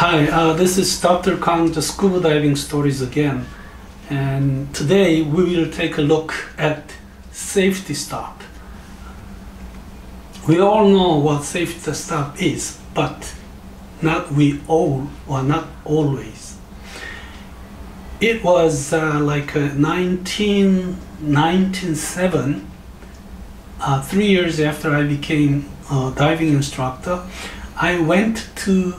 Hi, this is Dr. Kang, the Scuba Diving Stories again. And today we will take a look at safety stop. We all know what safety stop is, but not we all, or not always. It was like 1997, 3 years after I became a diving instructor. I went to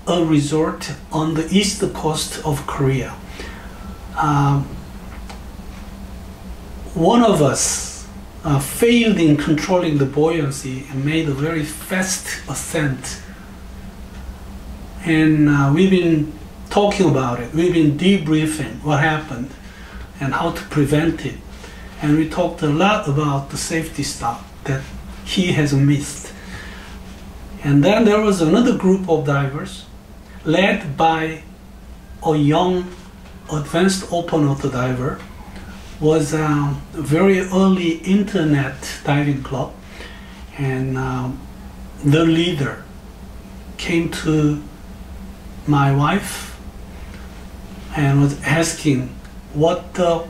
a resort on the east coast of Korea. One of us failed in controlling the buoyancy and made a very fast ascent. And we've been talking about it. We've been debriefing what happened and how to prevent it. And we talked a lot about the safety stop that he has missed. And then there was another group of divers led by a young advanced open water diver. Was a very early internet diving club, and the leader came to my wife and was asking what the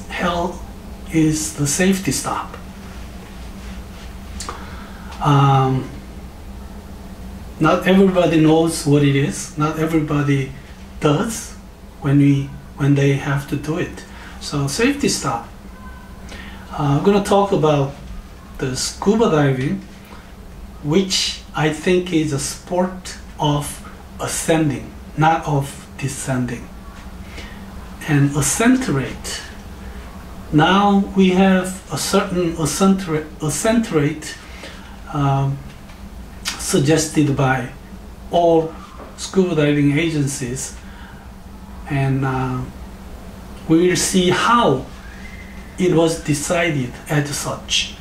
hell is the safety stop. Not everybody knows what it is. Not everybody does when they have to do it. So safety stop. I'm going to talk about the scuba diving, which I think is a sport of ascending, not of descending. And ascent rate. Now we have a certain ascent rate suggested by all scuba diving agencies, and we will see how it was decided as such.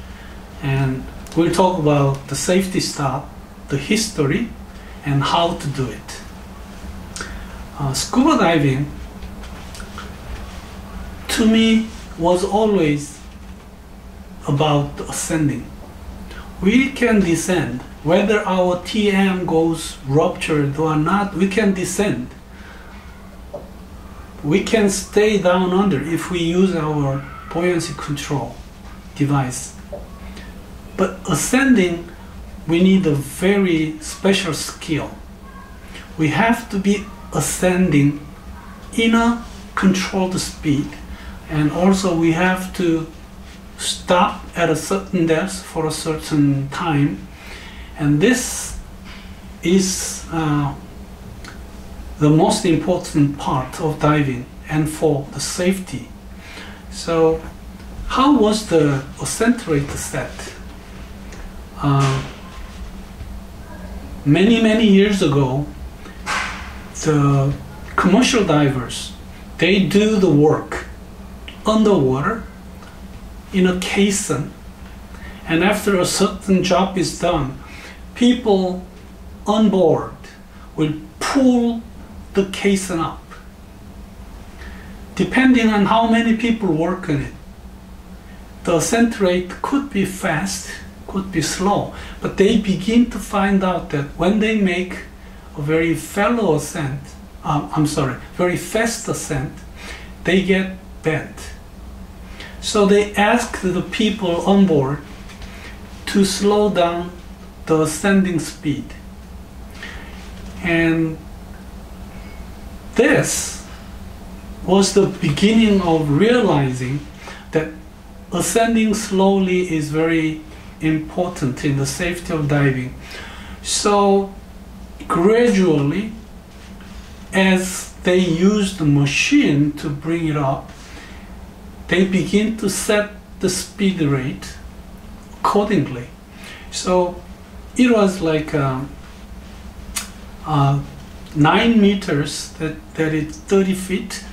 And we'll talk about the safety stop, the history, and how to do it. Scuba diving, to me, was always about ascending. We can descend. Whether our TM goes ruptured or not, we can descend. We can stay down under if we use our buoyancy control device. But ascending, we need a very special skill. We have to be ascending in a controlled speed, and also we have to stop at a certain depth for a certain time. And this is the most important part of diving and for the safety. So how was the ascent rate set? Many years ago, the commercial divers, they do the work underwater in a caisson, and after a certain job is done, people on board will pull the caisson up. Depending on how many people work on it, the ascent rate could be fast, could be slow, but they begin to find out that when they make a very fast ascent, they get bent. So they ask the people on board to slow down the ascending speed. And this was the beginning of realizing that ascending slowly is very important in the safety of diving. So gradually, as they use the machine to bring it up, they begin to set the speed rate accordingly. So it was like 9 meters, that is 30 feet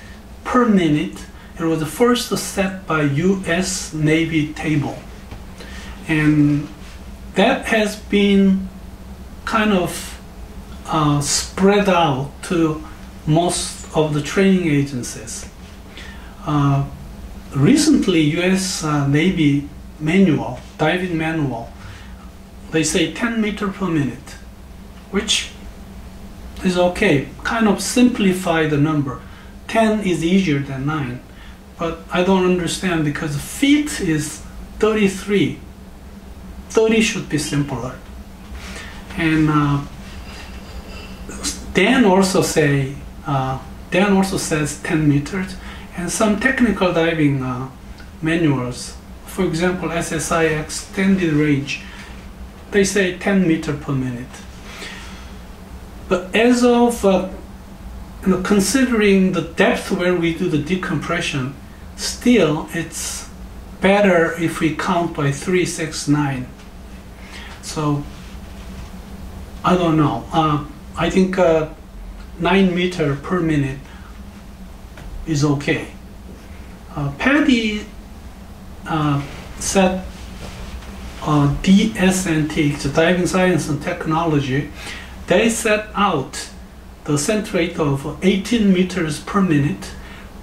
per minute. It was the first set by US Navy table. And that has been kind of spread out to most of the training agencies. Recently, US Navy manual, diving manual, they say 10 meters per minute. which is okay. Kind of simplify the number. 10 is easier than 9, but I don't understand because feet is 33. 30 should be simpler. And Dan also says 10 meters, and some technical diving manuals, for example SSI extended range, they say 10 meters per minute. But as of considering the depth where we do the decompression, still it's better if we count by 3, 6, 9. So I don't know. I think 9 meters per minute is okay. Paddy said DSNT, the Diving Science and Technology, they set out the center rate of 18 meters per minute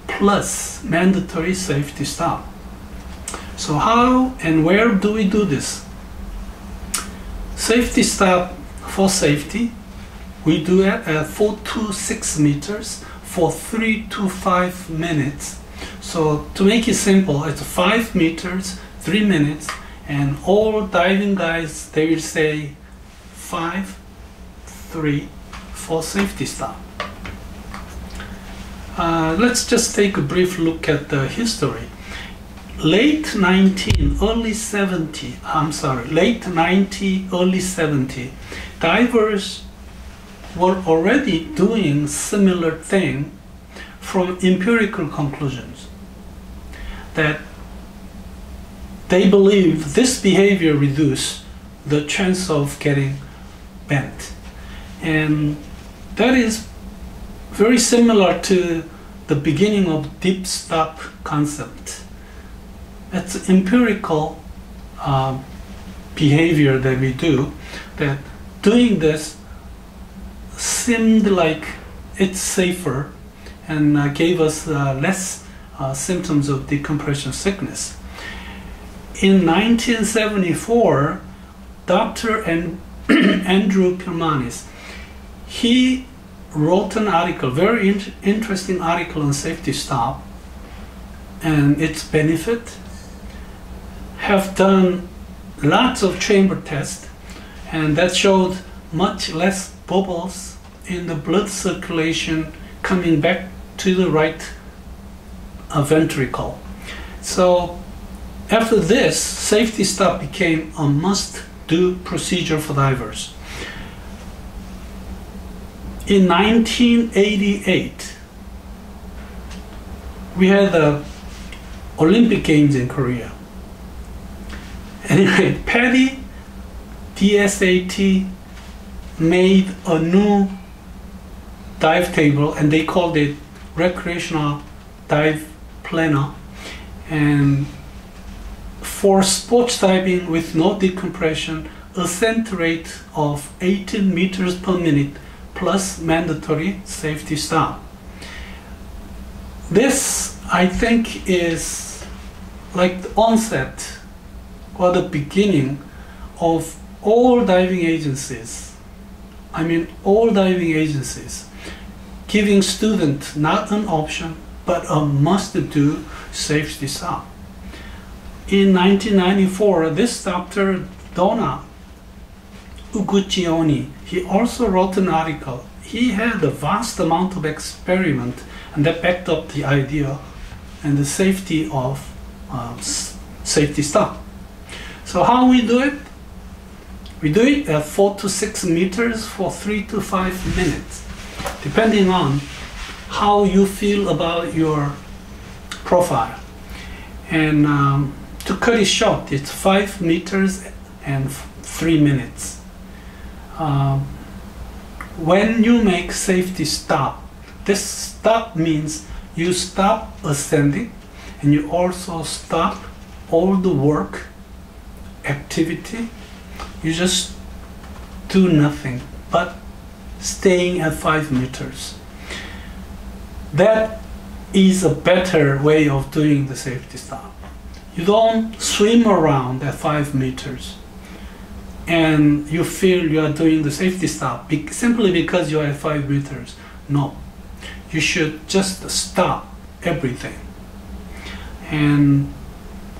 plus mandatory safety stop. So how and where do we do this? Safety stop for safety, we do it at 4 to 6 meters for 3 to 5 minutes. So to make it simple, it's 5 meters, 3 minutes, and all diving guys, they will say 5, 3 for safety stop. Let's just take a brief look at the history. Late 90, early 70, early 70, divers were already doing similar thing from empirical conclusions that they believe this behavior reduces the chance of getting bent. And that is very similar to the beginning of deep stop concept. That's empirical behavior that we do, that doing this seemed like it's safer and gave us less symptoms of decompression sickness. In 1974, Dr. Andrew Pilmanis, he wrote an article, very interesting article on safety stop and its benefit, have done lots of chamber tests, and that showed much less bubbles in the blood circulation coming back to the right ventricle. So after this, safety stop became a must-do procedure for divers. In 1988, we had the Olympic Games in Korea. Anyway, Paddy, DSAT, made a new dive table, and they called it recreational dive planner. And for sports diving with no decompression, a center rate of 18 meters per minute plus mandatory safety stop. This, I think, is like the onset or the beginning of all diving agencies. I mean, all diving agencies giving students not an option but a must-do safety stop. In 1994, this Dr. Donna Uguchioni, he also wrote an article. He had a vast amount of experiment, and that backed up the idea and the safety of safety stop. So how we do it? We do it at 4 to 6 meters for 3 to 5 minutes, depending on how you feel about your profile. And to cut it short, it's 5 meters and 3 minutes. When you make safety stop, this stop means you stop ascending and you also stop all the work, activity. You just do nothing but staying at 5 meters. That is a better way of doing the safety stop. You don't swim around at 5 meters. and you feel you are doing the safety stop simply because you are at 5 meters. No, you should just stop everything. And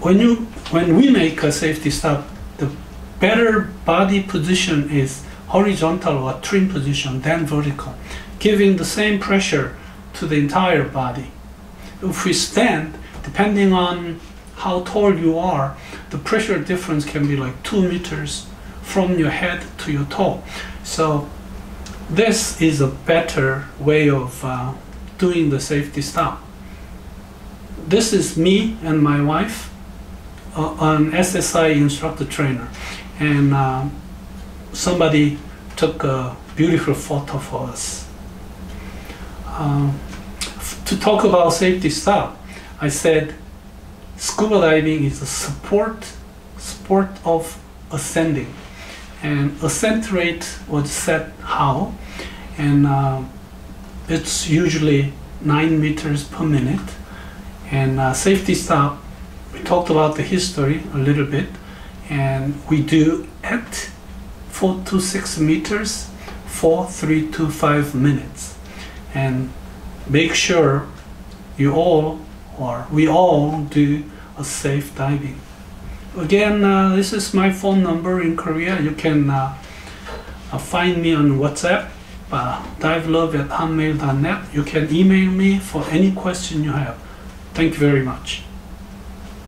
when we make a safety stop, the better body position is horizontal or trim position than vertical, giving the same pressure to the entire body. If we stand, depending on how tall you are, the pressure difference can be like 2 meters from your head to your toe. So this is a better way of doing the safety stop. This is me and my wife, an SSI instructor trainer, and somebody took a beautiful photo for us. To talk about safety stop, I said scuba diving is a sport of ascending, and ascent rate was set how, and it's usually 9 meters per minute. And safety stop, we talked about the history a little bit, and we do at 4 to 6 meters for 3 to 5 minutes. And make sure you all, or we all, do a safe diving. Again, this is my phone number in Korea. You can find me on WhatsApp, divelove@hotmail.net. You can email me for any question you have. Thank you very much.